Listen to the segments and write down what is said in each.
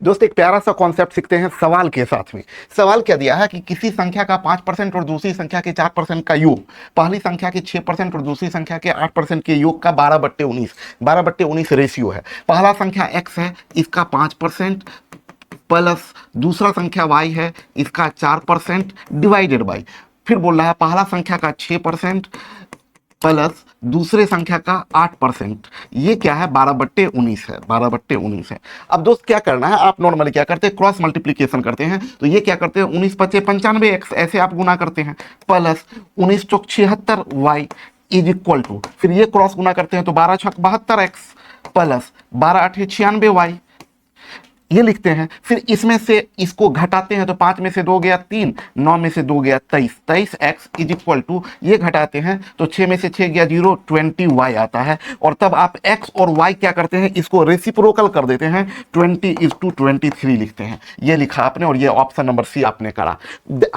दोस्त एक प्यारा सा कॉन्सेप्ट सीखते हैं सवाल के साथ में। सवाल क्या दिया है कि किसी संख्या का 5% और दूसरी संख्या के 4% का योग, पहली संख्या के 6% और दूसरी संख्या के 8% के योग का 12/19 रेशियो है। पहला संख्या x है, इसका 5% प्लस दूसरा संख्या y है, इसका 4% डिवाइडेड बाई, फिर बोल रहा है पहला संख्या का 6% प्लस दूसरे संख्या का 8%। ये क्या है? 12/19 है, 12/19 है। अब दोस्त क्या करना है, आप नॉर्मली क्या करते हैं, क्रॉस मल्टीप्लीकेशन करते हैं। तो ये क्या करते हैं, 19 पचे 95x ऐसे आप गुना करते हैं, प्लस 19 चौक 76 y इज इक्वल टू, फिर ये क्रॉस गुना करते हैं तो 12 छक 72x प्लस 12 8 96 y ये लिखते हैं। फिर इसमें से इसको घटाते हैं तो 5 में से 2 गया 3, 9 में से 2 गया 23 एक्स इज इक्वल टू, ये घटाते हैं तो 6 में से 6 गया 0, 20 वाई आता है। और तब आप x और y क्या करते हैं, इसको रेसिप्रोकल कर देते हैं, 20:23 लिखते हैं। ये लिखा आपने और ये ऑप्शन नंबर सी आपने करा।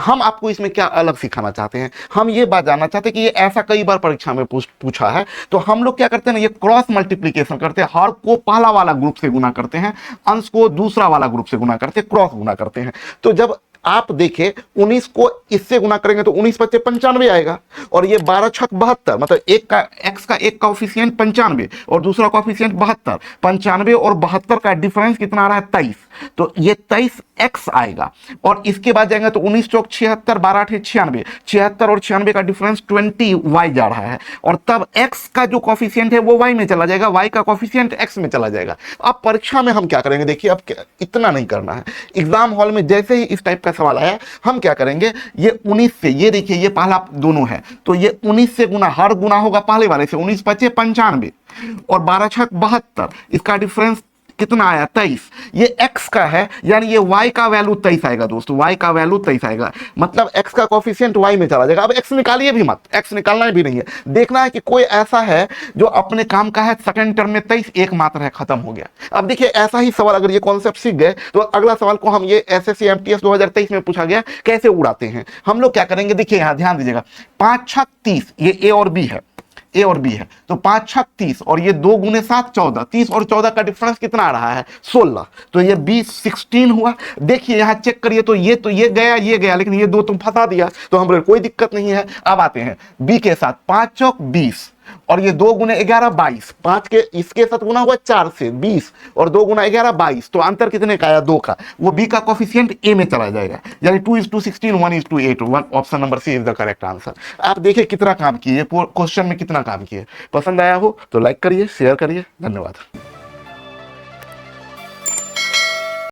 हम आपको इसमें क्या अलग सिखाना चाहते हैं, हम ये बात जानना चाहते हैं कि ये ऐसा कई बार परीक्षा में पूछा है। तो हम लोग क्या करते हैं ना, ये क्रॉस मल्टीप्लीकेशन करते हैं, हर को पहला वाला ग्रुप से गुना करते हैं, अंश को दूसरा वाला ग्रुप से गुना करते हैं, क्रॉस गुना करते हैं। तो जब आप देखें 19 को इससे गुना करेंगे तो 19 पच्चे 95 आएगा, और ये 12 छक 72, मतलब एक का x का एक कोएफिशिएंट 95 और दूसरा कोएफिशिएंट 72, 95 और 72 का डिफरेंस कितना आ रहा है 23, तो ये 23x आएगा। और इसके बाद जाएंगे तो 19 चौक 76, 12 8 96, 76 और 96 का डिफरेंस 20y जा रहा है, और तब x का जो कोएफिशिएंट है वो y में चला जाएगा, y का कोएफिशिएंट x में चला जाएगा। अब परीक्षा में हम क्या करेंगे, देखिए अब इतना नहीं करना है, एग्जाम हॉल में जैसे ही इस टाइप का सवाल आया हम क्या करेंगे, ये 19 से, ये देखिए ये पहला दोनों है तो ये 19 से गुना, हर गुना होगा पहले वाले से, 19 पचे 95 और 12 छक 72, इसका डिफरेंस कितना आया 23, ये x का है, यानी ये y का वैल्यू 23 आएगा दोस्तों, y का वैल्यू 23 आएगा, मतलब x का कोएफिशिएंट y में चला जाएगा। अब x निकालिए भी मत, x निकालना भी नहीं है, देखना है कि कोई ऐसा है जो अपने काम का है, सेकंड टर्म में 23 एक मात्र है, खत्म हो गया। अब देखिए ऐसा ही सवाल अगर ये कॉन्सेप्ट सीख गए तो अगला सवाल को हम, ये SSC MTS 2023 में पूछा गया, कैसे उड़ाते हैं हम लोग क्या करेंगे, देखिए यहाँ ध्यान दीजिएगा, 5 छक 30, ये a और b है, ए और बी है, तो 5 छक 30 और ये 2 गुने 7 14, 30 और 14 का डिफरेंस कितना आ रहा है 16, तो ये बी 16 हुआ। देखिए यहाँ चेक करिए तो ये गया, लेकिन ये 2 तुम फंसा दिया, तो हम कोई दिक्कत नहीं है। अब आते हैं बी के साथ, 5 चौक 20 और ये 2 गुने 11 22, 5 के इसके साथ गुना हुआ 4 से 20 और 2 गुना 11 22, तो अंतर कितने का आया 2 का, वो बी का कोएफिशिएंट ए में चला जाएगा, यानी 2:16 1:8, option number C is the correct answer. आप देखिए कितना काम किए, क्वेश्चन में कितना काम किए। पसंद आया हो तो लाइक करिए, शेयर करिए, धन्यवाद।